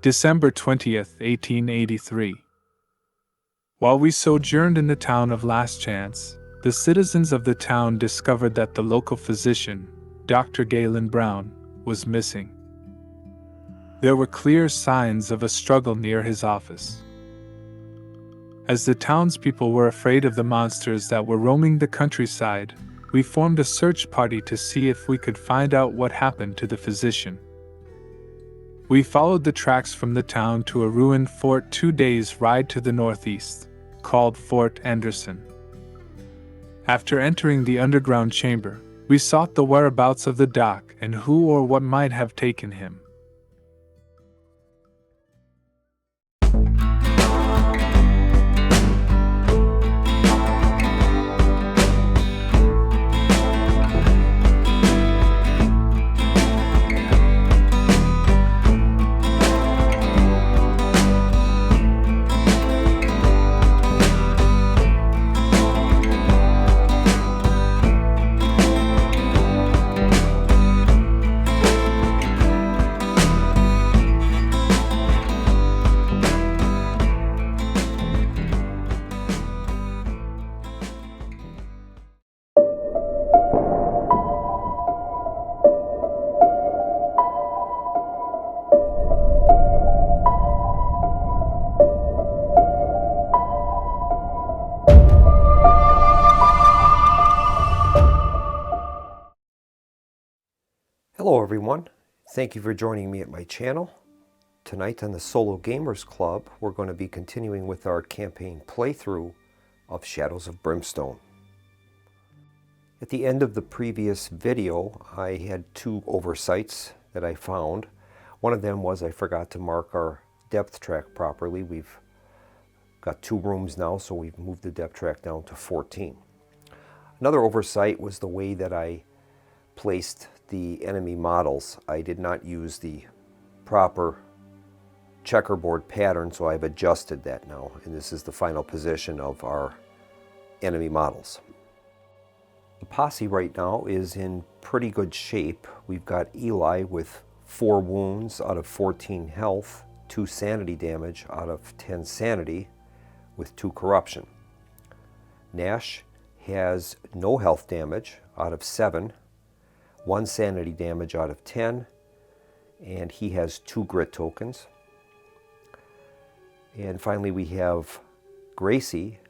December 20th, 1883. While we sojourned in the town of Last Chance, the citizens of the town discovered that the local physician, Dr. Galen Brown, was missing. There were clear signs of a struggle near his office. As the townspeople were afraid of the monsters that were roaming the countryside, we formed a search party to see if we could find out what happened to the physician. We followed the tracks from the town to a ruined fort 2 days' ride to the northeast, called Fort Anderson. After entering the underground chamber, we sought the whereabouts of the doc and who or what might have taken him. Hello everyone, thank you for joining me at my channel. Tonight on the Solo Gamers Club, we're going to be continuing with our campaign playthrough of Shadows of Brimstone. At the end of the previous video, I had two oversights that I found. One of them was I forgot to mark our depth track properly. We've got 2 rooms now, so we've moved the depth track down to 14. Another oversight was the way that I placed the enemy models. I did not use the proper checkerboard pattern, so I've adjusted that now, and this is the final position of our enemy models. The posse right now is in pretty good shape. We've got Eli with 4 wounds out of 14 health, 2 sanity damage out of 10 sanity, with 2 corruption. Nash has no health damage out of 7, 1 sanity damage out of 10, and he has 2 grit tokens. And finally we have Gracie.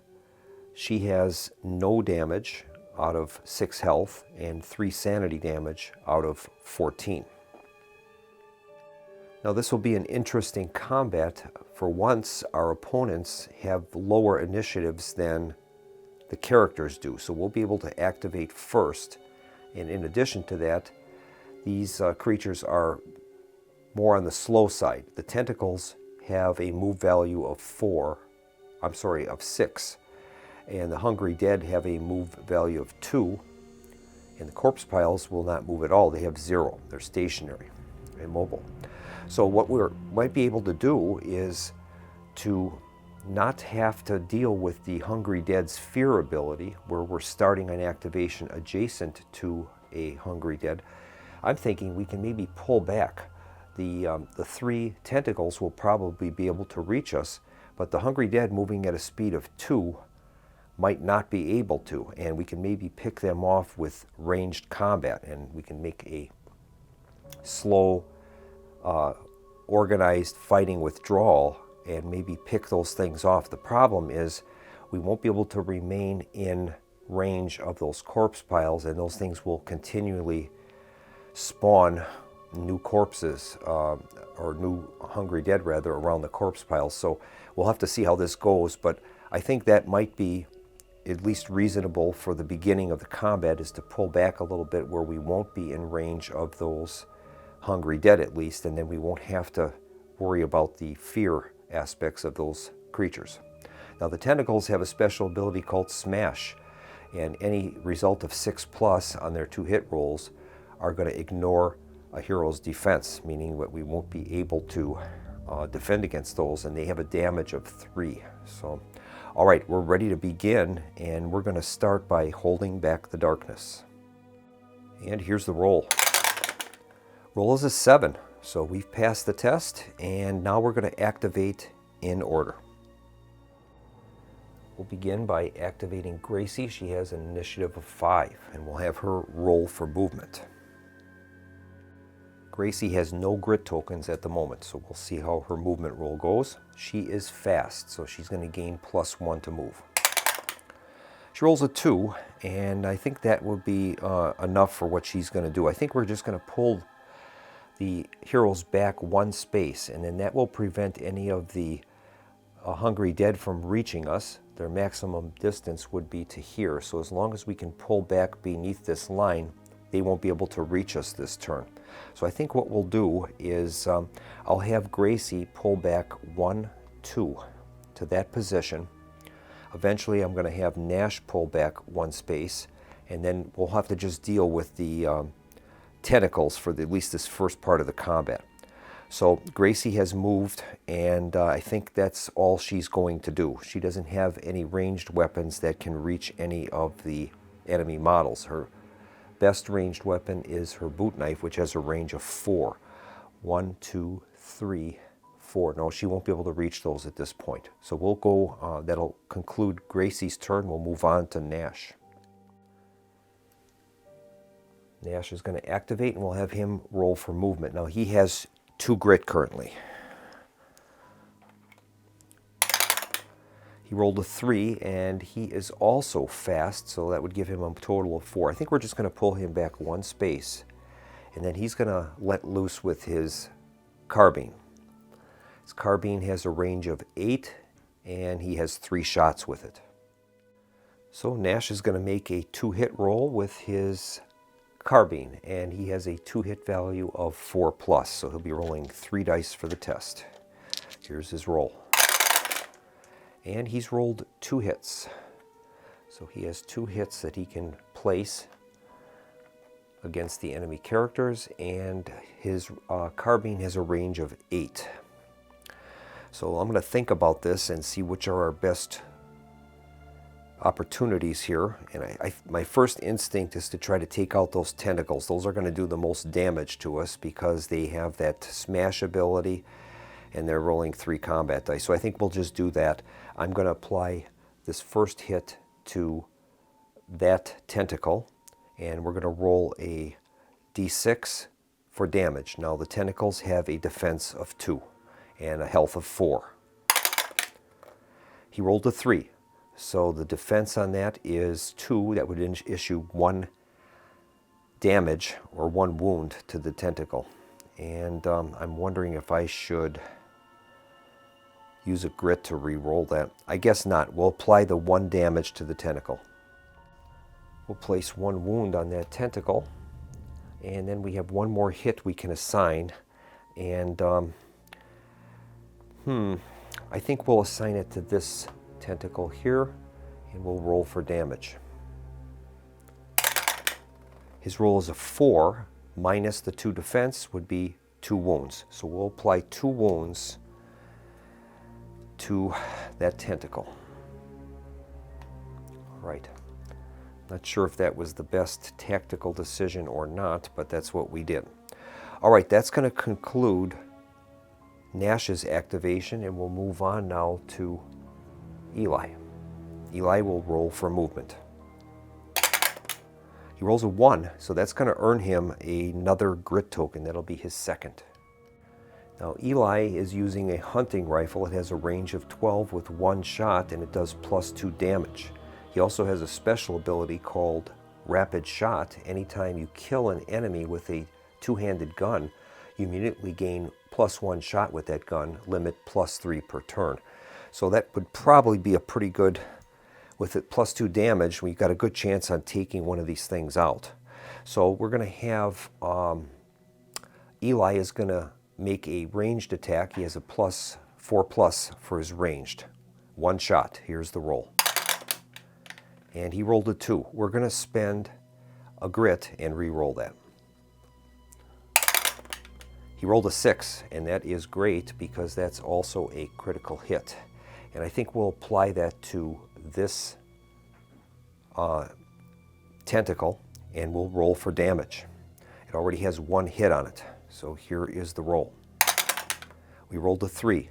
She has no damage out of 6 health and 3 sanity damage out of 14. Now this will be an interesting combat. For once, our opponents have lower initiatives than the characters do, so we'll be able to activate first. And in addition to that, these creatures are more on the slow side. The tentacles have a move value of 6. And the hungry dead have a move value of 2. And the corpse piles will not move at all. They have 0. They're stationary, immobile. So what we might be able to do is to not have to deal with the Hungry Dead's fear ability, where we're starting an activation adjacent to a Hungry Dead. I'm thinking we can maybe pull back. The 3 tentacles will probably be able to reach us, but the Hungry Dead moving at a speed of 2 might not be able to, and we can maybe pick them off with ranged combat, and we can make a slow, organized fighting withdrawal and maybe pick those things off. The problem is we won't be able to remain in range of those corpse piles, and those things will continually spawn new corpses, or new Hungry Dead rather, around the corpse piles. So we'll have to see how this goes, but I think that might be at least reasonable for the beginning of the combat, is to pull back a little bit where we won't be in range of those Hungry Dead at least, and then we won't have to worry about the fear aspects of those creatures. Now the tentacles have a special ability called Smash, and any result of 6+ on their 2 hit rolls are going to ignore a hero's defense, meaning that we won't be able to defend against those, and they have a damage of 3. So, all right, we're ready to begin, and we're going to start by holding back the darkness. And here's the roll. Roll is a 7. So we've passed the test, and now we're going to activate in order. We'll begin by activating Gracie. She has an initiative of 5, and we'll have her roll for movement. Gracie has no grit tokens at the moment, so we'll see how her movement roll goes. She is fast, so she's going to gain +1 to move. She rolls a 2, and I think that will be enough for what she's going to do. I think we're just going to pull the heroes back 1 space, and then that will prevent any of the hungry dead from reaching us. Their maximum distance would be to here, so as long as we can pull back beneath this line, they won't be able to reach us this turn. So I think what we'll do is I'll have Gracie pull back 1, 2 to that position. Eventually I'm going to have Nash pull back 1 space, and then we'll have to just deal with the tentacles for at least this first part of the combat. So Gracie has moved, and I think that's all she's going to do. She doesn't have any ranged weapons that can reach any of the enemy models. Her best ranged weapon is her boot knife, which has a range of 4. 1, 2, 3, 4. No, she won't be able to reach those at this point. So we'll go, that'll conclude Gracie's turn. We'll move on to Nash. Nash is going to activate, and we'll have him roll for movement. Now he has 2 grit currently. He rolled a 3, and he is also fast, so that would give him a total of 4. I think we're just going to pull him back 1 space, and then he's going to let loose with his carbine. His carbine has a range of 8, and he has 3 shots with it. So Nash is going to make a 2-hit roll with his carbine, and he has a 2-hit value of 4+, so he'll be rolling 3 dice for the test. Here's his roll. And he's rolled 2 hits. So he has 2 hits that he can place against the enemy characters, and his carbine has a range of 8. So I'm going to think about this and see which are our best opportunities here. And my first instinct is to try to take out those tentacles. Those are going to do the most damage to us because they have that smash ability, and they're rolling 3 combat dice. So I think we'll just do that. I'm going to apply this first hit to that tentacle, and we're going to roll a d6 for damage. Now the tentacles have a defense of 2 and a health of 4. He rolled a 3, so the defense on that is 2. That would issue 1 damage or 1 wound to the tentacle. And I'm wondering if I should use a grit to re-roll that. I guess not. We'll apply the 1 damage to the tentacle. We'll place 1 wound on that tentacle, and then we have 1 more hit we can assign. And I think we'll assign it to this tentacle here, and we'll roll for damage. His roll is a 4, minus the 2 defense would be 2 wounds. So we'll apply 2 wounds to that tentacle. All right. Not sure if that was the best tactical decision or not, but that's what we did. All right, that's going to conclude Nash's activation, and we'll move on now to Eli. Eli will roll for movement. He rolls a 1, so that's going to earn him another grit token. That'll be his second. Now Eli is using a hunting rifle. It has a range of 12 with 1 shot, and it does +2 damage. He also has a special ability called Rapid Shot. Anytime you kill an enemy with a 2-handed gun, you immediately gain +1 shot with that gun, limit +3 per turn. So that would probably be a pretty good, with it +2 damage, we've got a good chance on taking one of these things out. So we're going to have, Eli is going to make a ranged attack. He has a +4+ for his ranged. 1 shot. Here's the roll. And he rolled a 2. We're going to spend a grit and re-roll that. He rolled a 6, and that is great because that's also a critical hit. And I think we'll apply that to this tentacle, and we'll roll for damage. It already has 1 hit on it. So here is the roll. We rolled a 3.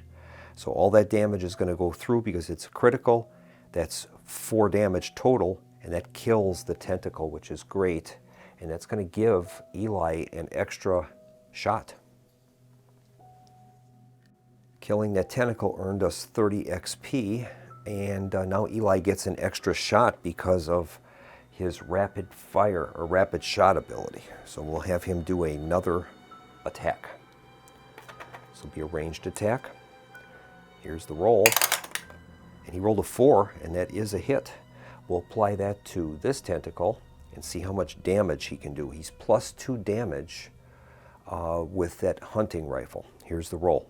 So all that damage is going to go through because it's critical. That's 4 damage total, and that kills the tentacle, which is great. And that's going to give Eli an extra shot. Killing that tentacle earned us 30 XP, and now Eli gets an extra shot because of his rapid fire or rapid shot ability. So we'll have him do another attack. This will be a ranged attack. Here's the roll, and he rolled a 4, and that is a hit. We'll apply that to this tentacle and see how much damage he can do. He's +2 damage with that hunting rifle. Here's the roll.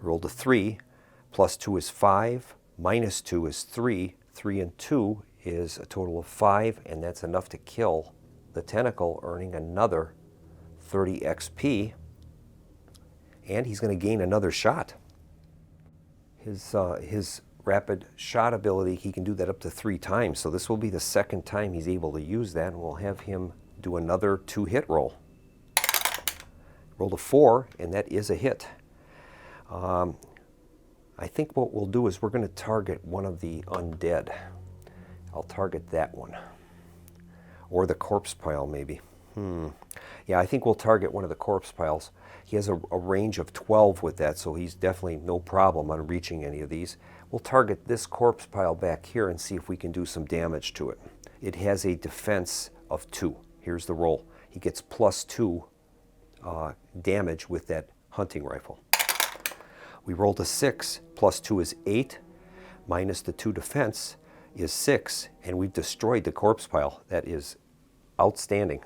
Rolled a 3, +2 is 5, -2 is 3, 3 and 2 is a total of 5, and that's enough to kill the tentacle, earning another 30 XP, and he's going to gain another shot. His rapid shot ability, he can do that up to 3 times, so this will be the second time he's able to use that, and we'll have him do another 2-hit roll. Rolled a 4, and that is a hit. I think what we'll do is we're going to target one of the undead. I'll target that one. Or the corpse pile, maybe. Yeah, I think we'll target one of the corpse piles. He has a range of 12 with that, so he's definitely no problem on reaching any of these. We'll target this corpse pile back here and see if we can do some damage to it. It has a defense of 2. Here's the roll. He gets +2 damage with that hunting rifle. We rolled a 6, +2 is 8, minus the 2 defense is 6, and we've destroyed the corpse pile. That is outstanding.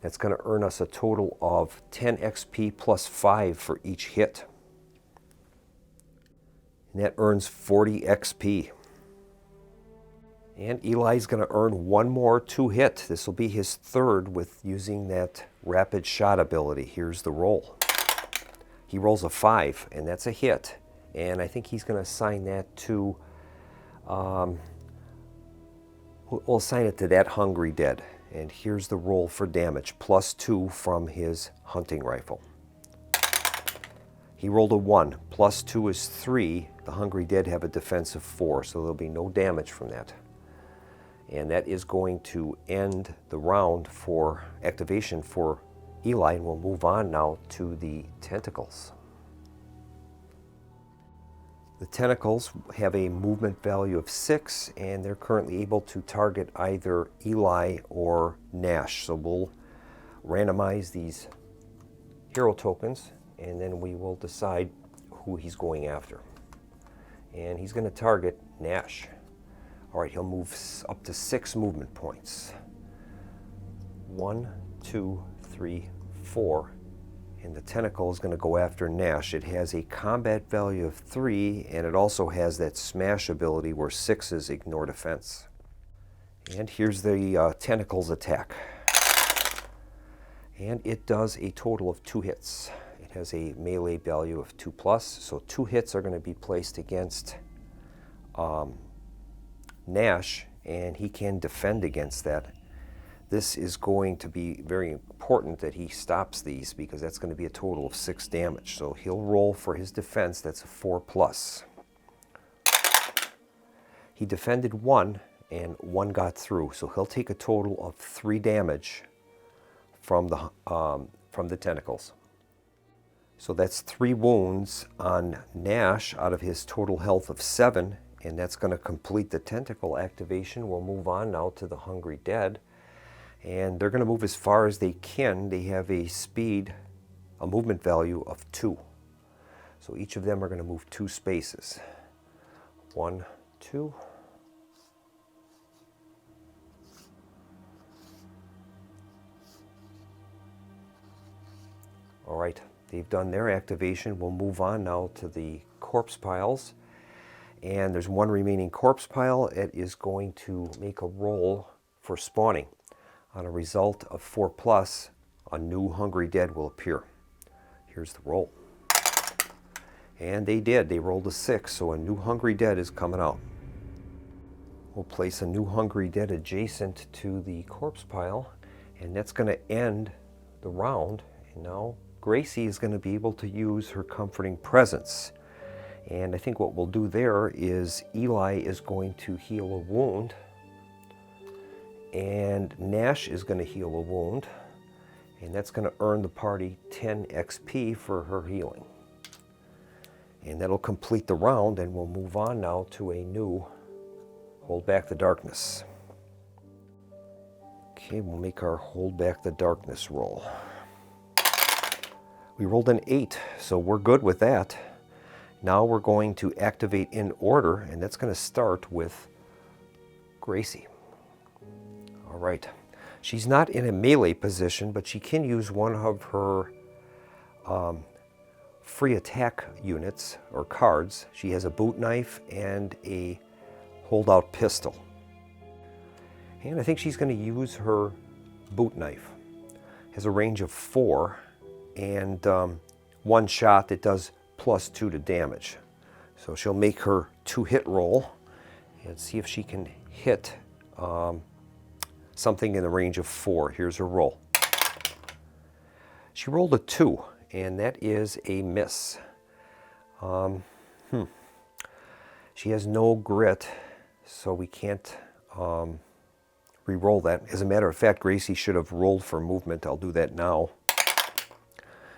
That's going to earn us a total of 10 XP +5 for each hit. And that earns 40 XP. And Eli's going to earn one more 2-hit. This will be his 3rd with using that rapid shot ability. Here's the roll. He rolls a 5, and that's a hit. And I think he's going to assign that to, we'll assign it to that hungry dead. And here's the roll for damage, +2 from his hunting rifle. He rolled a 1, +2 is 3. The hungry dead have a defense of 4, so there'll be no damage from that. And that is going to end the round for activation for Eli, and we'll move on now to the tentacles. The tentacles have a movement value of 6, and they're currently able to target either Eli or Nash. So we'll randomize these hero tokens, and then we will decide who he's going after. And he's going to target Nash. All right, he'll move up to 6 movement points. 1, 2, 3, 4, and the tentacle is going to go after Nash. It has a combat value of 3, and it also has that smash ability where 6s ignore defense. And here's the tentacle's attack. And it does a total of 2 hits. It has a melee value of 2+, so 2 hits are going to be placed against Nash, and he can defend against that. This is going to be very important that he stops these, because that's going to be a total of 6 damage. So he'll roll for his defense. That's a 4+. He defended 1, and 1 got through. So he'll take a total of 3 damage from the tentacles. So that's 3 wounds on Nash out of his total health of 7, and that's going to complete the tentacle activation. We'll move on now to the hungry dead. And they're going to move as far as they can. They have a movement value of 2. So each of them are going to move 2 spaces. 1, 2. All right, they've done their activation. We'll move on now to the corpse piles. And there's 1 remaining corpse pile. It is going to make a roll for spawning. On a result of 4+, a new hungry dead will appear. Here's the roll. And they did. They rolled a 6, so a new hungry dead is coming out. We'll place a new hungry dead adjacent to the corpse pile, and that's going to end the round. And now Gracie is going to be able to use her comforting presence. And I think what we'll do there is Eli is going to heal a wound, and Nash is going to heal a wound, and that's going to earn the party 10 XP for her healing. And that'll complete the round, and we'll move on now to a new Hold Back the Darkness. Okay, we'll make our Hold Back the Darkness roll. We rolled an 8, so we're good with that. Now we're going to activate in order, and that's going to start with Gracie. All right. She's not in a melee position, but she can use one of her free attack units or cards. She has a boot knife and a holdout pistol. And I think she's going to use her boot knife. It has a range of 4, and one shot that does +2 to damage. So she'll make her 2-hit roll and see if she can hit something in the range of 4. Here's her roll. She rolled a 2, and that is a miss. She has no grit, so we can't re-roll that. As a matter of fact, Gracie should have rolled for movement. I'll do that now.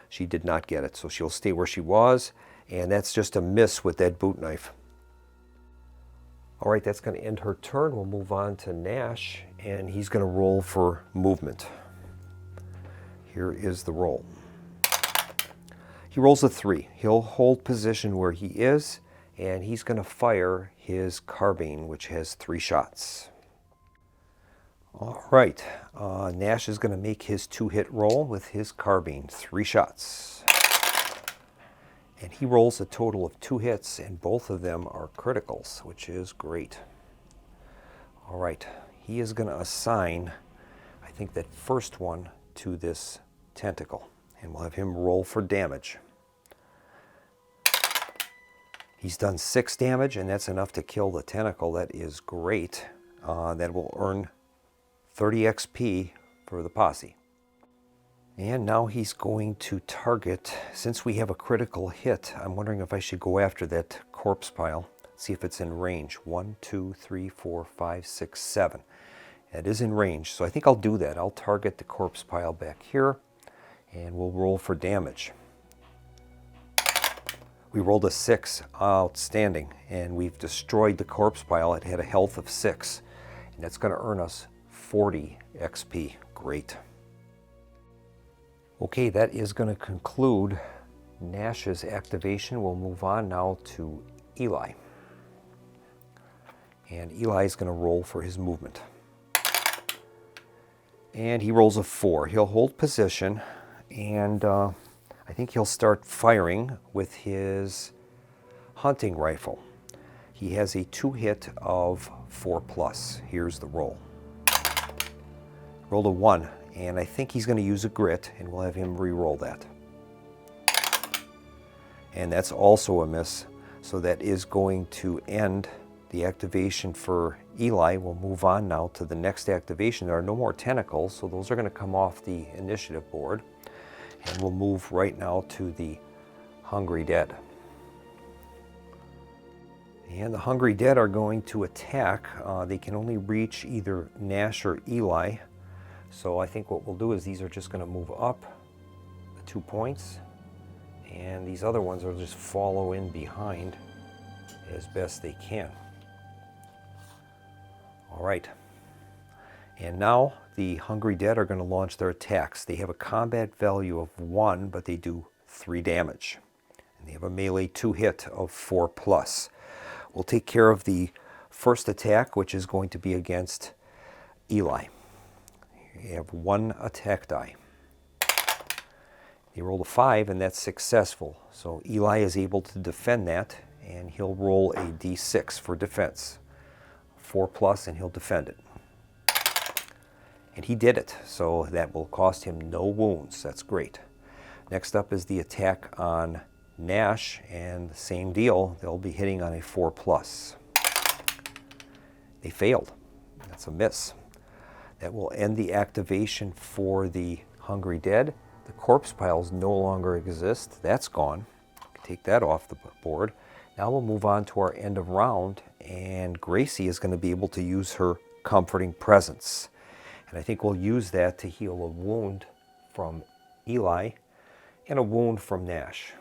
She did not get it, so she'll stay where she was, and that's just a miss with that boot knife. All right, that's going to end her turn. We'll move on to Nash, and he's going to roll for movement. Here is the roll. He rolls a 3. He'll hold position where he is, and he's going to fire his carbine, which has 3 shots. All right, Nash is going to make his 2-hit roll with his carbine, 3 shots. And he rolls a total of 2 hits, and both of them are criticals, which is great. All right, he is going to assign, I think, that first one to this tentacle, and we'll have him roll for damage. He's done 6 damage, and that's enough to kill the tentacle. That is great. That will earn 30 XP for the posse. And now he's going to target, since we have a critical hit, I'm wondering if I should go after that corpse pile, see if it's in range. 1, 2, 3, 4, 5, 6, 7. It is in range, so I think I'll do that. I'll target the corpse pile back here, and we'll roll for damage. We rolled a 6, outstanding, and we've destroyed the corpse pile. It had a health of 6, and that's going to earn us 40 XP. Great. Okay, that is going to conclude Nash's activation. We'll move on now to Eli. And Eli is going to roll for his movement. And he rolls a 4. He'll hold position, and I think he'll start firing with his hunting rifle. He has a 2-hit of 4+. Here's the roll. Rolled a 1, and I think he's going to use a grit, and we'll have him re-roll that. And that's also a miss, so that is going to end the activation for Eli. We'll move on now to the next activation. There are no more tentacles, so those are going to come off the initiative board. And we'll move right now to the Hungry Dead. And the Hungry Dead are going to attack. They can only reach either Nash or Eli. So I think what we'll do is these are just going to move up the 2 points, and these other ones will just follow in behind as best they can. All right. And now the Hungry Dead are going to launch their attacks. They have a combat value of 1, but they do 3 damage. And they have a melee 2-hit of 4+. We'll take care of the first attack, which is going to be against Eli. You have 1 attack die. He rolled a 5, and that's successful. So Eli is able to defend that, and he'll roll a d6 for defense. 4+, and he'll defend it. And he did it, so that will cost him no wounds. That's great. Next up is the attack on Nash, and the same deal. They'll be hitting on a 4+. They failed. That's a miss. That will end the activation for the Hungry Dead. The corpse piles no longer exist. That's gone. Take that off the board. Now we'll move on to our end of round, and Gracie is going to be able to use her comforting presence. And I think we'll use that to heal a wound from Eli and a wound from Nash.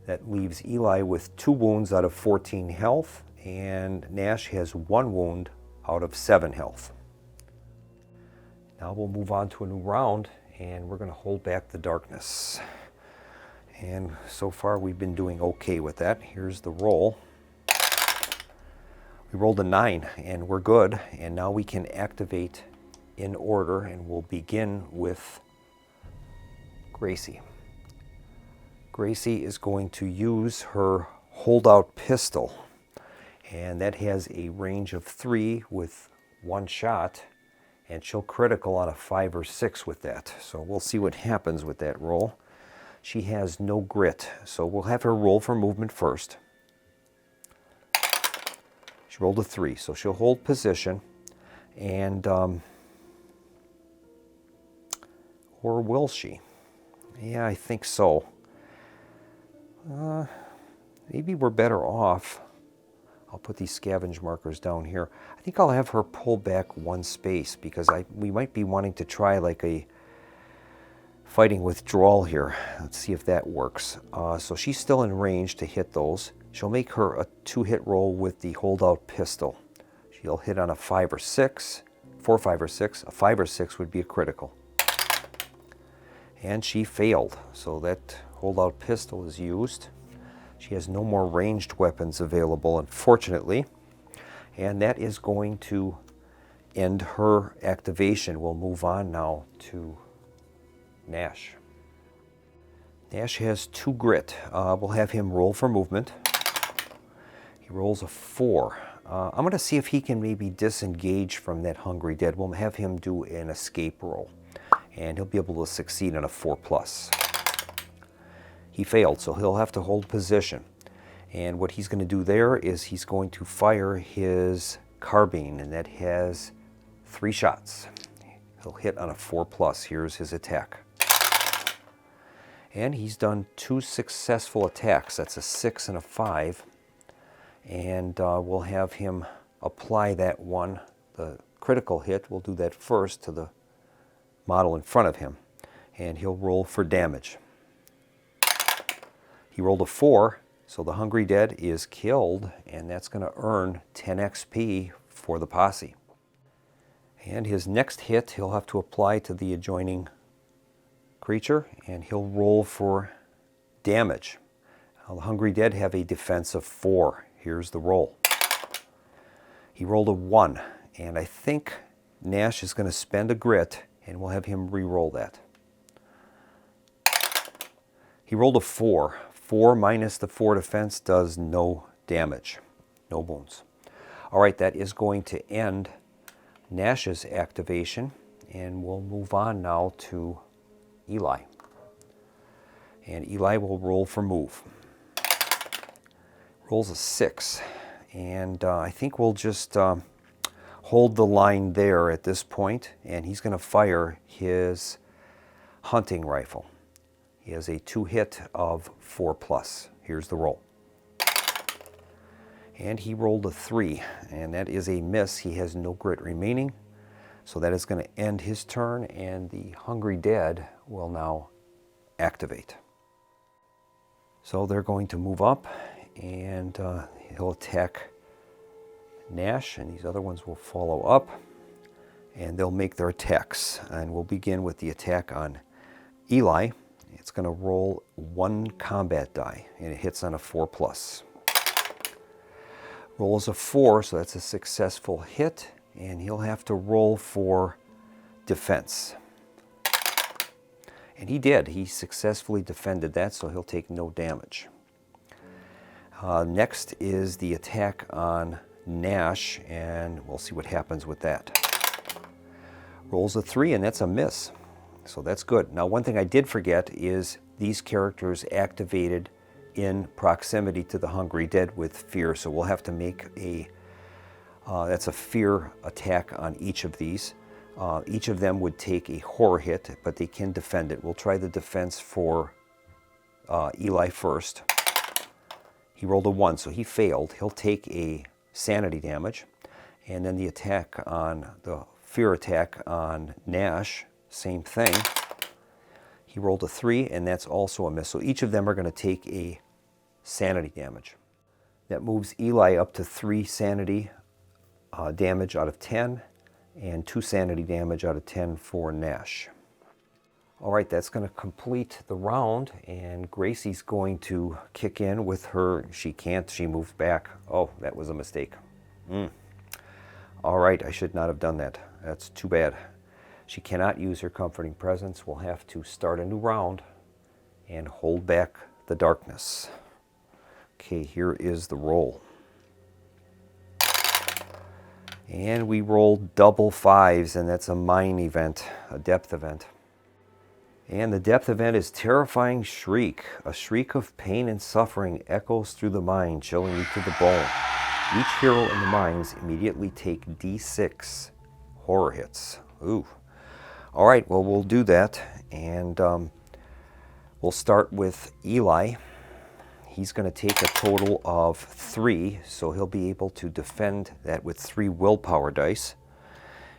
That leaves Eli with 2 wounds out of 14 health, and Nash has 1 wound out of 7 health. Now we'll move on to a new round, and we're going to hold back the darkness. And so far we've been doing okay with that. Here's the roll. We rolled a 9, and we're good. And now we can activate in order, and we'll begin with Gracie. Gracie is going to use her holdout pistol, and that has a range of 3 with 1 shot, and she'll critical on a 5 or 6 with that. So we'll see what happens with that roll. She has no grit, so we'll have her roll for movement first. She rolled a 3, so she'll hold position, and or will she? Yeah, I think so. Maybe we're better off. I'll put these scavenge markers down here. I think I'll have her pull back 1 space, because we might be wanting to try like a fighting withdrawal here. Let's see if that works. So she's still in range to hit those. She'll make her a 2-hit roll with the holdout pistol. She'll hit on a 5 or 6, 4, 5, or 6. A 5 or 6 would be a critical. And she failed, so that holdout pistol is used. She has no more ranged weapons available, unfortunately. And that is going to end her activation. We'll move on now to Nash. Nash has 2 grit. We'll have him roll for movement. He rolls a 4. I'm going to see if he can maybe disengage from that hungry dead. We'll have him do an escape roll, and he'll be able to succeed on a 4+. He failed, so he'll have to hold position. And what he's going to do there is he's going to fire his carbine, and that has 3 shots. He'll hit on a 4+. Here's his attack. And he's done 2 successful attacks. That's a 6 and a 5. And we'll have him apply that one, the critical hit. We'll do that first to the model in front of him. And he'll roll for damage. He rolled a 4, so the hungry dead is killed, and that's going to earn 10 XP for the posse. And his next hit he'll have to apply to the adjoining creature, and he'll roll for damage. Now, the hungry dead have a defense of 4. Here's the roll. He rolled a 1, and I think Nash is going to spend a grit, and we'll have him re-roll that. He rolled a 4. 4 minus the 4 defense does no damage, no wounds. All right, that is going to end Nash's activation, and we'll move on now to Eli. And Eli will roll for move. Rolls a 6, and I think we'll just hold the line there at this point, and he's going to fire his hunting rifle. He has a 2-hit of 4+. Here's the roll. And he rolled a 3, and that is a miss. He has no grit remaining, so that is going to end his turn, and the hungry dead will now activate. So they're going to move up, and he'll attack Nash, and these other ones will follow up, and they'll make their attacks. And we'll begin with the attack on Eli. It's going to roll 1 combat die, and it hits on a 4+. Rolls a 4, so that's a successful hit, and he'll have to roll for defense. And he did. He successfully defended that, so he'll take no damage. Next is the attack on Nash, and we'll see what happens with that. Rolls a 3, and that's a miss. So that's good. Now, one thing I did forget is these characters activated in proximity to the hungry dead with fear. So we'll have to make a, that's a fear attack on each of these. Each of them would take a horror hit, but they can defend it. We'll try the defense for Eli first. He rolled a 1, so he failed. He'll take a sanity damage. And then the fear attack on Nash, same thing. He rolled a 3, and that's also a miss. So each of them are going to take a sanity damage. That moves Eli up to 3 sanity damage out of 10, and 2 sanity damage out of 10 for Nash. All right, that's going to complete the round, and Gracie's going to kick in with her. She can't, she moved back. Oh, that was a mistake. All right, I should not have done that. That's too bad. She cannot use her comforting presence. We'll have to start a new round and hold back the darkness. Okay, here is the roll. And we rolled double 5s, and that's a mind event, a depth event. And the depth event is Terrifying Shriek. A shriek of pain and suffering echoes through the mind, chilling you to the bone. Each hero in the mines immediately take D6 horror hits. Ooh. All right, well, we'll do that. And we'll start with Eli. He's going to take a total of 3, so he'll be able to defend that with 3 willpower dice.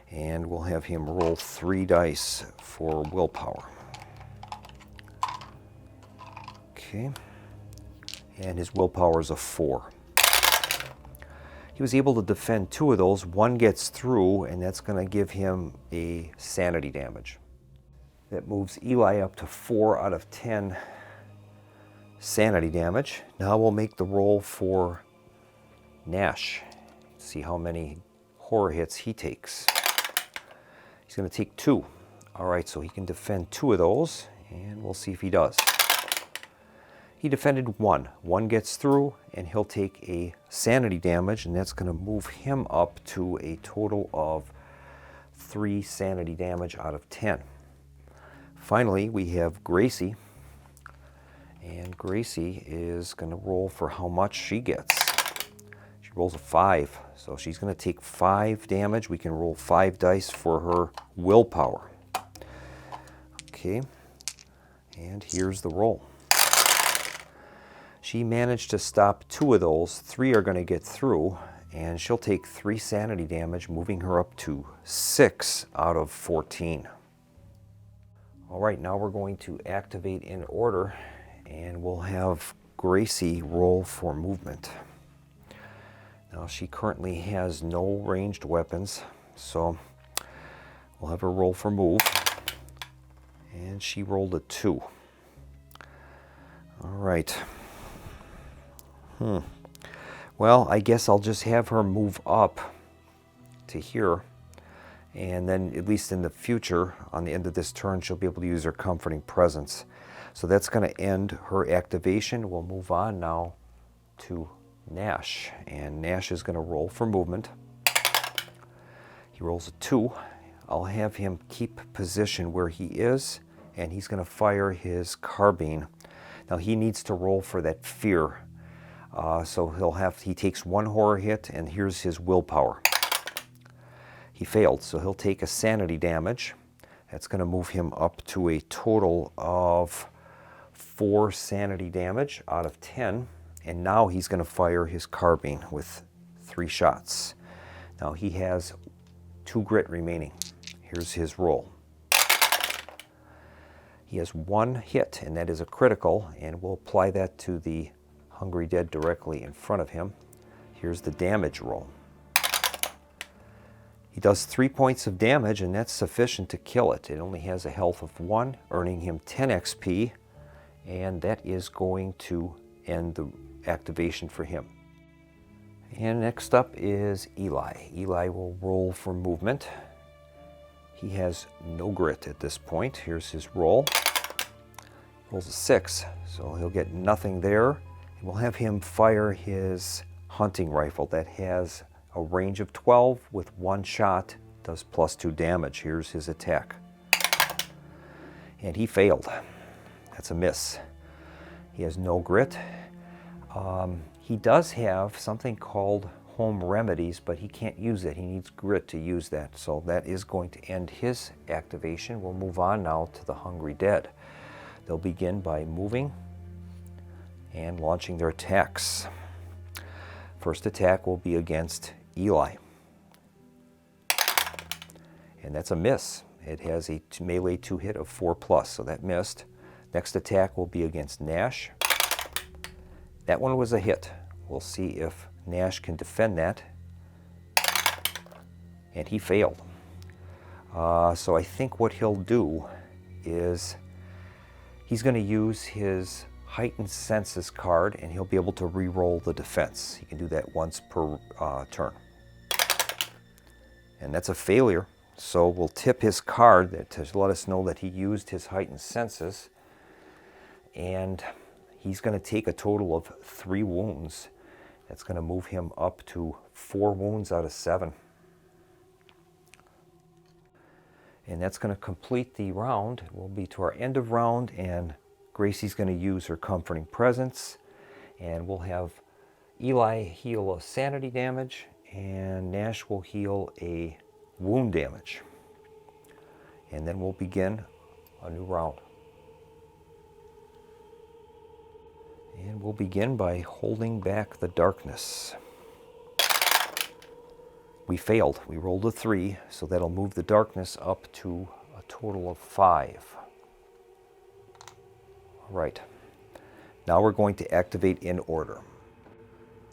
And we'll have him roll 3 dice for willpower. Okay. And his willpower is a 4. He was able to defend 2 of those. 1 gets through, and that's going to give him a sanity damage. That moves Eli up to 4 out of 10 sanity damage. Now we'll make the roll for Nash. See how many horror hits he takes. He's going to take 2. All right, so he can defend 2 of those, and we'll see if he does. He defended 1. 1 gets through, and he'll take a sanity damage, and that's going to move him up to a total of 3 sanity damage out of 10. Finally, we have Gracie. And Gracie is going to roll for how much she gets. She rolls a 5, so she's going to take 5 damage. We can roll 5 dice for her willpower. Okay, and here's the roll. She managed to stop 2 of those. 3 are going to get through, and she'll take 3 sanity damage, moving her up to 6 out of 14. All right, now we're going to activate in order, and we'll have Gracie roll for movement. Now, she currently has no ranged weapons, so we'll have her roll for move. And she rolled a 2. All right. Well, I guess I'll just have her move up to here. And then, at least in the future, on the end of this turn, she'll be able to use her comforting presence. So that's going to end her activation. We'll move on now to Nash. And Nash is going to roll for movement. He rolls a 2. I'll have him keep position where he is, and he's going to fire his carbine. Now he needs to roll for that fear. So he takes 1 horror hit, and here's his willpower. He failed, so he'll take a sanity damage. That's going to move him up to a total of 4 sanity damage out of 10. And now he's going to fire his carbine with 3 shots. Now he has 2 grit remaining. Here's his roll. He has 1 hit, and that is a critical, and we'll apply that to the Hungry Dead directly in front of him. Here's the damage roll. He does 3 points of damage, and that's sufficient to kill it. It only has a health of 1, earning him 10 XP, and that is going to end the activation for him. And next up is Eli. Eli will roll for movement. He has no grit at this point. Here's his roll. Rolls a 6, so he'll get nothing there. And we'll have him fire his hunting rifle that has a range of 12 with 1 shot, does +2 damage. Here's his attack. And he failed. That's a miss. He has no grit. He does have something called home remedies, but he can't use it. He needs grit to use that. So that is going to end his activation. We'll move on now to the Hungry Dead. They'll begin by moving and launching their attacks. First attack will be against Eli. And that's a miss. It has a melee 2 hit of 4+, so that missed. Next attack will be against Nash. That one was a hit. We'll see if Nash can defend that. And he failed. So I think what he'll do is he's going to use his Heightened Senses card, and he'll be able to re-roll the defense. He can do that once per turn. And that's a failure. So we'll tip his card to let us know that he used his Heightened Senses. And he's going to take a total of 3 wounds. That's going to move him up to 4 wounds out of 7. And that's going to complete the round. We'll be to our end of round, and Gracie's going to use her Comforting Presence. And we'll have Eli heal a sanity damage, and Nash will heal a wound damage. And then we'll begin a new round. And we'll begin by holding back the darkness. We failed. We rolled a 3, so that'll move the darkness up to a total of 5. All right. Now we're going to activate in order.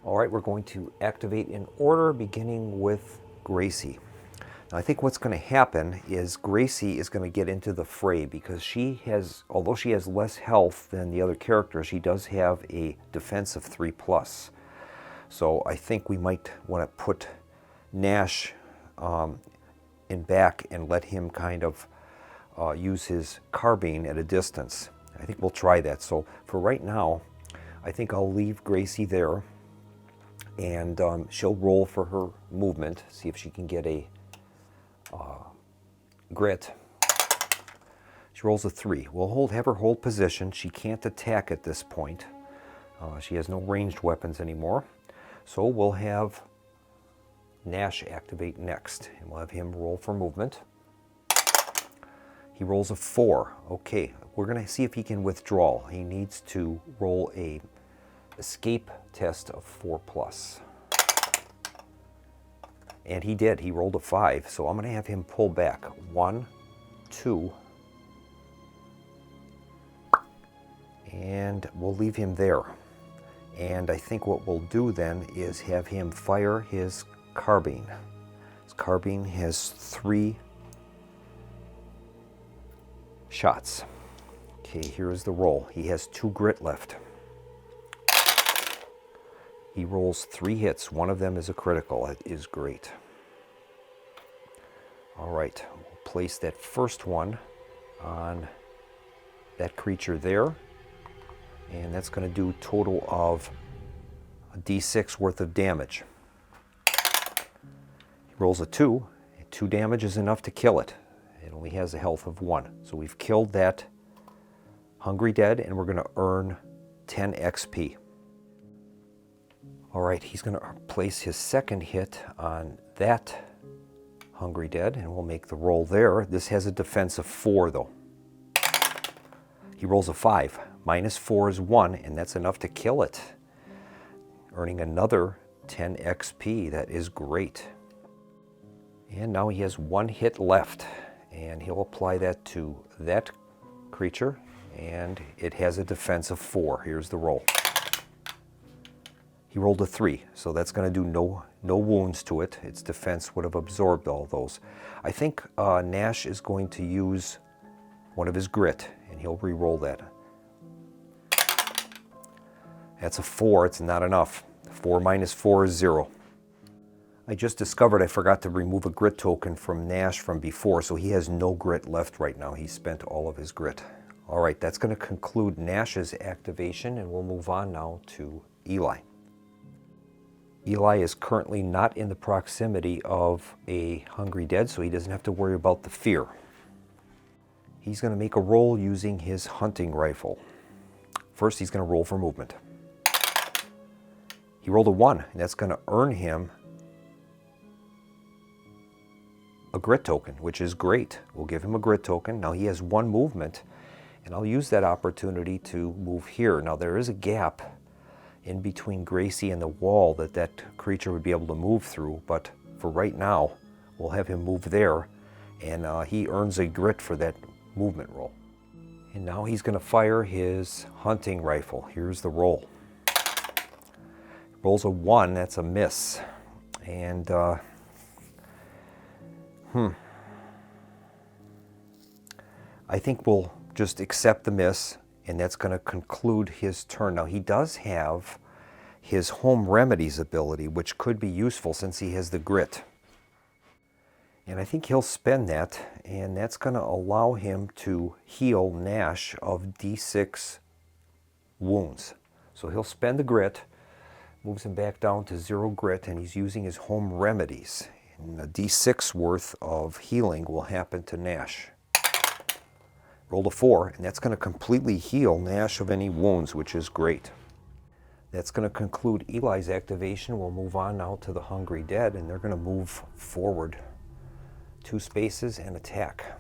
All right, we're going to activate in order, beginning with Gracie. Now, I think what's going to happen is Gracie is going to get into the fray because she has, although she has less health than the other characters, she does have a defense of 3+. So I think we might want to put Nash in back and let him kind of use his carbine at a distance. I think we'll try that. So for right now, I think I'll leave Gracie there, and she'll roll for her movement, see if she can get a grit. She rolls a 3. We'll have her hold position. She can't attack at this point. She has no ranged weapons anymore. So we'll have Nash activate next, and we'll have him roll for movement. He rolls a 4. Okay, we're going to see if he can withdraw. He needs to roll a escape test of 4+. And he did. He rolled a 5. So I'm going to have him pull back. 1, 2. And we'll leave him there. And I think what we'll do then is have him fire his carbine. His carbine has 3 shots. Okay, here's the roll. He has 2 grit left. He rolls 3 hits. One of them is a critical. It is great. All right, we'll place that first one on that creature there. And that's going to do a total of a d6 worth of damage. He rolls a 2. 2 damage is enough to kill it. It only has a health of 1. So we've killed that Hungry Dead, and we're going to earn 10 XP. All right, he's going to place his second hit on that Hungry Dead, and we'll make the roll there. This has a defense of 4, though. He rolls a 5. -4 is 1, and that's enough to kill it, earning another 10 XP. That is great. And now he has 1 hit left, and he'll apply that to that creature, and it has a defense of 4. Here's the roll. He rolled a 3, so that's going to do no wounds to it. Its defense would have absorbed all those. I think Nash is going to use one of his grit, and he'll re-roll that. That's a 4. It's not enough. 4 minus 4 is 0. I just discovered I forgot to remove a grit token from Nash from before, so he has no grit left right now. He spent all of his grit. All right, that's going to conclude Nash's activation, and we'll move on now to Eli. Eli is currently not in the proximity of a Hungry Dead, so he doesn't have to worry about the fear. He's going to make a roll using his hunting rifle. First, he's going to roll for movement. He rolled a 1, and that's going to earn him a grit token, which is great. We'll give him a grit token. Now he has 1 movement, and I'll use that opportunity to move here. Now there is a gap in between Gracie and the wall that creature would be able to move through, but for right now, we'll have him move there, and he earns a grit for that movement roll. And now he's going to fire his hunting rifle. Here's the roll. Rolls a 1, that's a miss. And I think we'll just accept the miss, and that's going to conclude his turn. Now he does have his Home Remedies ability, which could be useful since he has the grit. And I think he'll spend that, and that's going to allow him to heal Nash of D6 wounds. So he'll spend the grit, moves him back down to 0 grit, and he's using his Home Remedies. And a D6 worth of healing will happen to Nash. Rolled a 4, and that's going to completely heal Nash of any wounds, which is great. That's going to conclude Eli's activation. We'll move on now to the Hungry Dead, and they're going to move forward 2 spaces and attack.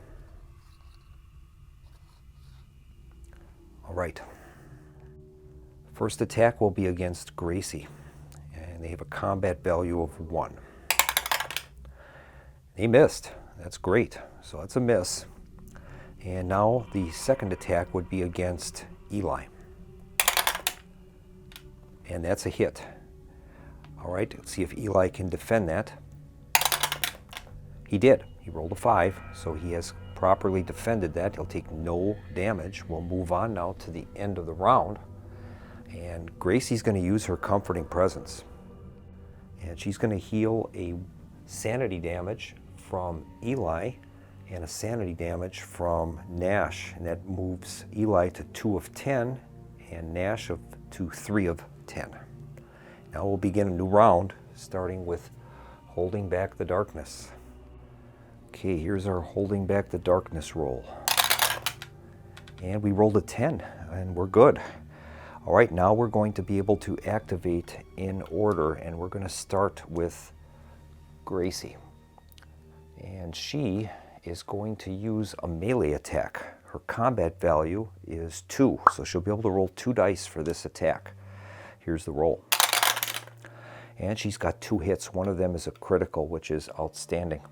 All right. First attack will be against Gracie, and they have a combat value of 1. They missed. That's great. So that's a miss. And now the second attack would be against Eli. And that's a hit. All right, let's see if Eli can defend that. He did. He rolled a 5, so he has properly defended that. He'll take no damage. We'll move on now to the end of the round. And Gracie's going to use her Comforting Presence. And she's going to heal a sanity damage from Eli and a sanity damage from Nash. And that moves Eli to 2 of 10 and Nash to 3 of 10. Now we'll begin a new round, starting with Holding Back the Darkness. Okay, here's our Holding Back the Darkness roll. And we rolled a 10, and we're good. All right, now we're going to be able to activate in order, and we're going to start with Gracie. And she is going to use a melee attack. Her combat value is 2, so she'll be able to roll 2 dice for this attack. Here's the roll. And she's got 2 hits. One of them is a critical, which is outstanding.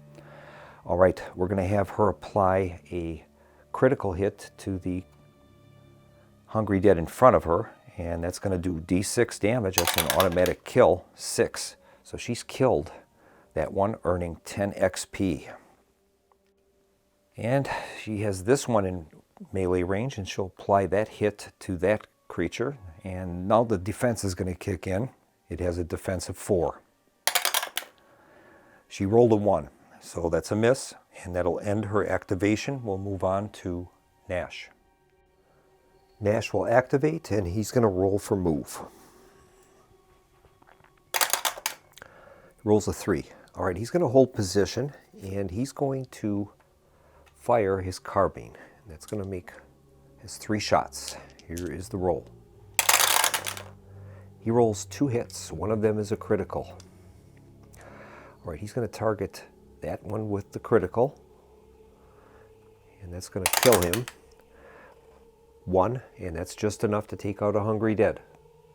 All right, we're going to have her apply a critical hit to the Hungry Dead in front of her, and that's going to do D6 damage. That's an automatic kill, 6. So she's killed that one, earning 10 XP. And she has this one in melee range, and she'll apply that hit to that creature. And now the defense is going to kick in. It has a defense of 4. She rolled a 1. So that's a miss, and that'll end her activation. We'll move on to Nash. Nash will activate, and he's going to roll for move. Rolls a 3. All right, he's going to hold position, and he's going to fire his carbine. That's going to make his 3 shots. Here is the roll. He rolls 2 hits. One of them is a critical. All right, he's going to target that one with the critical, and that's going to kill him. 1, and that's just enough to take out a Hungry Dead.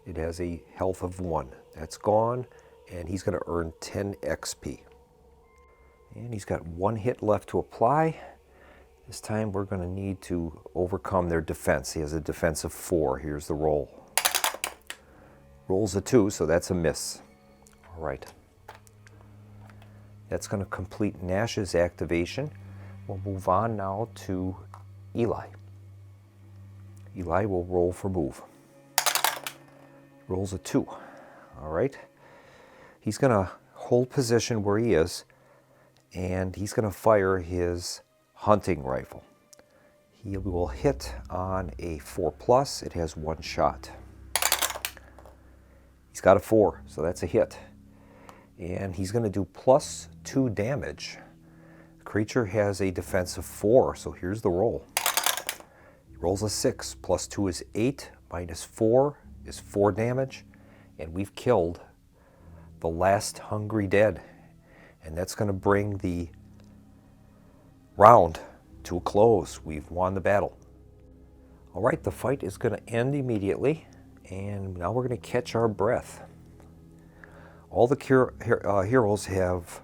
It has a health of 1. That's gone, and he's going to earn 10 XP. And he's got 1 hit left to apply. This time we're going to need to overcome their defense. He has a defense of 4. Here's the roll. Rolls a 2, so that's a miss. All right. That's going to complete Nash's activation. We'll move on now to Eli. Eli will roll for move. Rolls a 2. All right. He's going to hold position where he is, and he's going to fire his hunting rifle. He will hit on a 4+. It has 1 shot. He's got a 4, so that's a hit. And he's going to do +2 damage. The creature has a defense of 4, so here's the roll. He rolls a 6, +2 is 8, -4 is 4 damage, and we've killed the last hungry dead. And that's going to bring the round to a close. We've won the battle. All right, the fight is going to end immediately, and now we're going to catch our breath. All the heroes have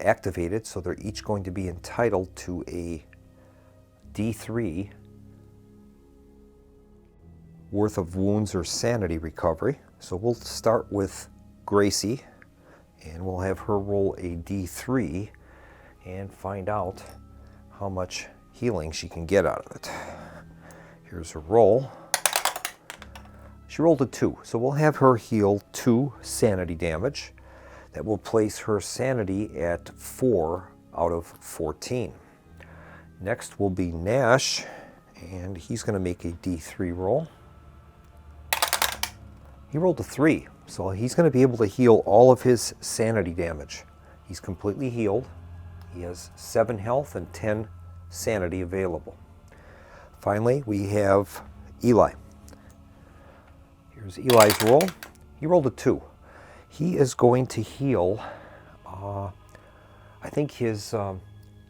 activated, so they're each going to be entitled to a D3 worth of wounds or sanity recovery. So we'll start with Gracie, and we'll have her roll a D3 and find out how much healing she can get out of it. Here's her roll. She rolled a 2, so we'll have her heal 2 sanity damage. That will place her sanity at 4 out of 14. Next will be Nash, and he's going to make a D3 roll. He rolled a 3, so he's going to be able to heal all of his sanity damage. He's completely healed. He has 7 health and 10 sanity available. Finally, we have Eli. Here's Eli's roll. He rolled a 2. He is going to heal, I think, his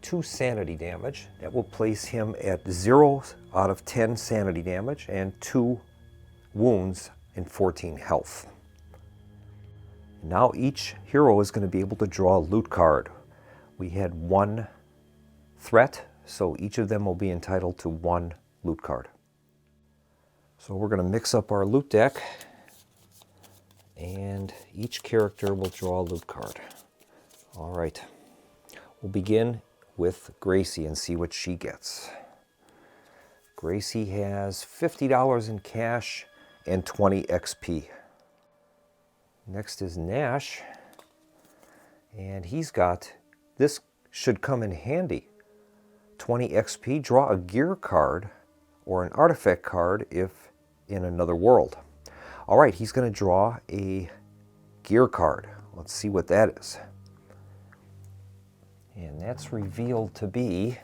2 sanity damage. That will place him at 0 out of 10 sanity damage and 2 wounds and 14 health. Now each hero is going to be able to draw a loot card. We had 1 threat, so each of them will be entitled to 1 loot card. So we're going to mix up our loot deck, and each character will draw a loot card. All right, we'll begin with Gracie and see what she gets. Gracie has $50 in cash and 20 XP. Next is Nash, and he's got, this should come in handy, 20 XP. Draw a gear card or an artifact card if in another world. All right, he's going to draw a gear card. Let's see what that is. And that's revealed to be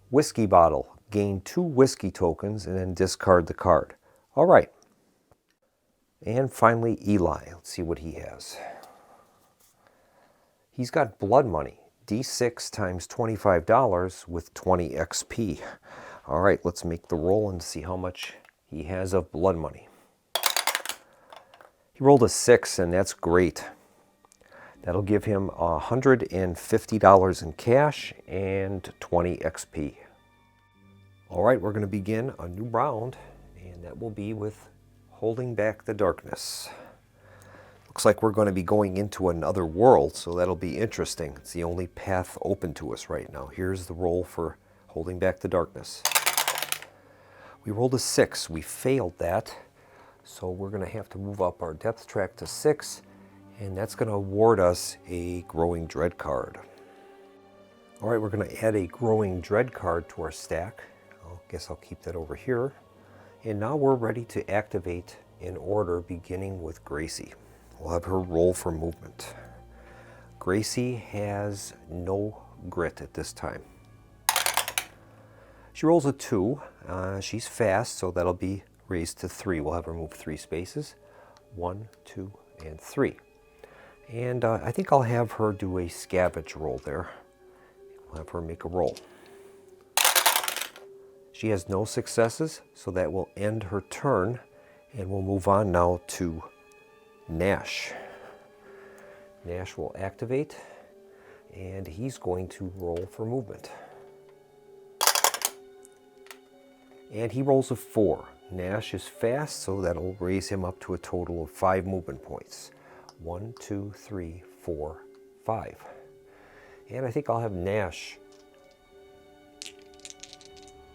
whiskey bottle. Gain 2 whiskey tokens and then discard the card. All right. And finally, Eli. Let's see what he has. He's got blood money. D6 times $25 with 20 XP. All right, let's make the roll and see how much he has of blood money. He rolled a 6, and that's great. That'll give him $150 in cash and 20 XP. All right, we're going to begin a new round, and that will be with Holding Back the Darkness. Looks like we're going to be going into another world, so that'll be interesting. It's the only path open to us right now. Here's the roll for Holding Back the Darkness. We rolled a 6. We failed that, so we're going to have to move up our depth track to 6, and that's going to award us a Growing Dread card. All right, we're going to add a Growing Dread card to our stack. I guess I'll keep that over here. And now we're ready to activate in order, beginning with Gracie. We'll have her roll for movement. Gracie has no grit at this time. She rolls a 2. She's fast, so that'll be raised to 3. We'll have her move 3 spaces. 1, 2, and 3. And I think I'll have her do a scavenge roll there. We'll have her make a roll. She has no successes, so that will end her turn, and we'll move on now to Nash. Nash will activate, and he's going to roll for movement. And he rolls a 4. Nash is fast, so that'll raise him up to a total of 5 movement points. 1, 2, 3, 4, 5. And I think I'll have Nash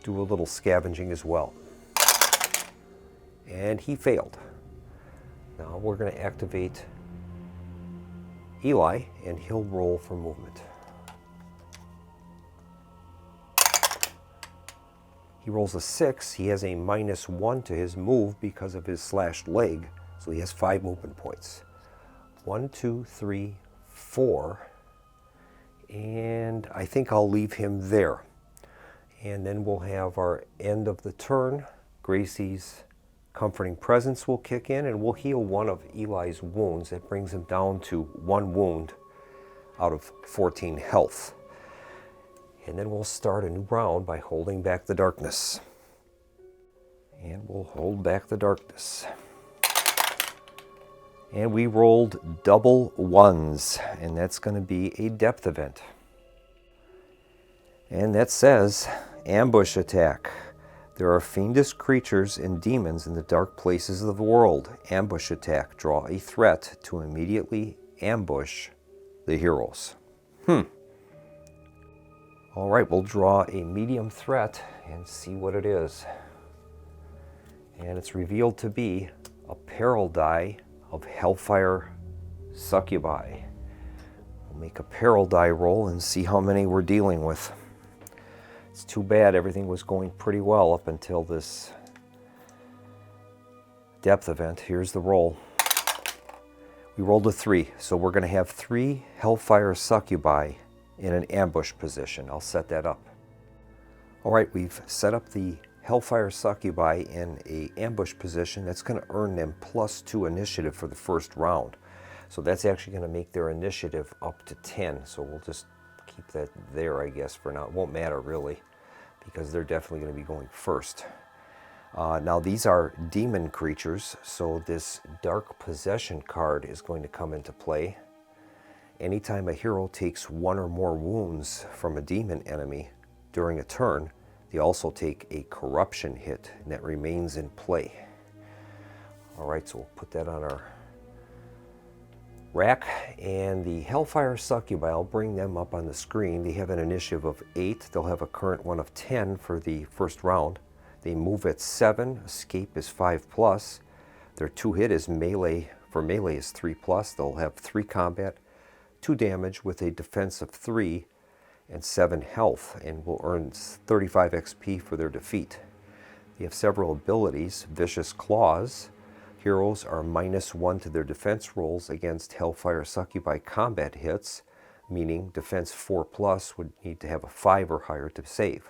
do a little scavenging as well. And he failed. Now we're going to activate Eli, and he'll roll for movement. He rolls a 6. He has a -1 to his move because of his slashed leg, so he has 5 movement points. 1, 2, 3, 4, and I think I'll leave him there. And then we'll have our end of the turn, Gracie's Comforting Presence will kick in, and we'll heal one of Eli's wounds. That brings him down to 1 wound out of 14 health. And then we'll start a new round by holding back the darkness. And we'll hold back the darkness. And we rolled double 1s, and that's going to be a depth event. And that says ambush attack. There are fiendish creatures and demons in the dark places of the world. Ambush attack. Draw a threat to immediately ambush the heroes. All right, we'll draw a medium threat and see what it is. And it's revealed to be a peril die of Hellfire Succubi. We'll make a peril die roll and see how many we're dealing with. It's too bad everything was going pretty well up until this depth event. Here's the roll. We rolled a 3, so we're going to have 3 Hellfire Succubi in an ambush position. I'll set that up. All right, we've set up the Hellfire Succubi in an ambush position. That's going to earn them +2 initiative for the first round. So that's actually going to make their initiative up to 10. So we'll just keep that there, I guess, for now. It won't matter really, because they're definitely going to be going first. Now these are demon creatures, so this Dark Possession card is going to come into play. Anytime a hero takes 1 or more wounds from a demon enemy during a turn, they also take a corruption hit, and that remains in play. All right, so we'll put that on our rack. And the Hellfire Succubi, I'll bring them up on the screen. They have an initiative of 8. They'll have a current one of 10 for the first round. They move at 7. Escape is 5+. Their 2-hit is melee. For melee is 3+. They'll have 3 combat, 2 damage with a defense of 3 and 7 health, and will earn 35 XP for their defeat. They have several abilities. Vicious Claws. Heroes are -1 to their defense rolls against Hellfire Succubi combat hits, meaning defense 4+ would need to have a 5 or higher to save.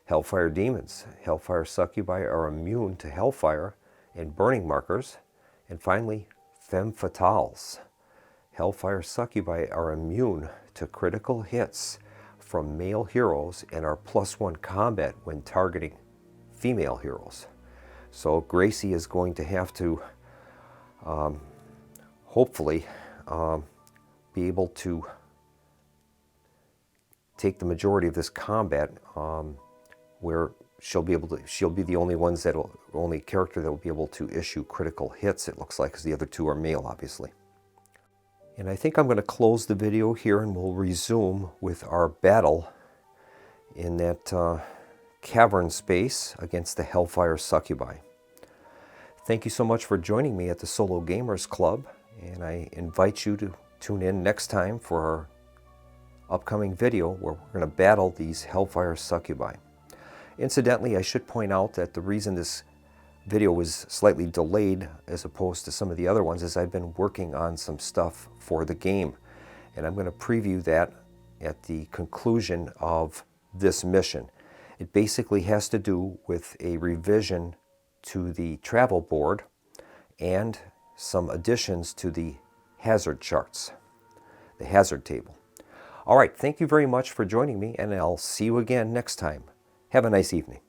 Hellfire Demons. Hellfire Succubi are immune to Hellfire and burning markers. And finally, Femme Fatales. Hellfire Succubi are immune to critical hits from male heroes and are +1 combat when targeting female heroes. So Gracie is going to have to hopefully be able to take the majority of this combat, where she'll be the only character that will be able to issue critical hits, it looks like, because the other 2 are male, obviously. And I think I'm going to close the video here, and we'll resume with our battle in that cavern space against the Hellfire Succubi. Thank you so much for joining me at the Solo Gamers Club, and I invite you to tune in next time for our upcoming video where we're going to battle these Hellfire Succubi. Incidentally, I should point out that the reason this video was slightly delayed as opposed to some of the other ones is I've been working on some stuff for the game, and I'm going to preview that at the conclusion of this mission. It basically has to do with a revision to the travel board and some additions to the hazard charts, the hazard table. All right, thank you very much for joining me, and I'll see you again next time. Have a nice evening.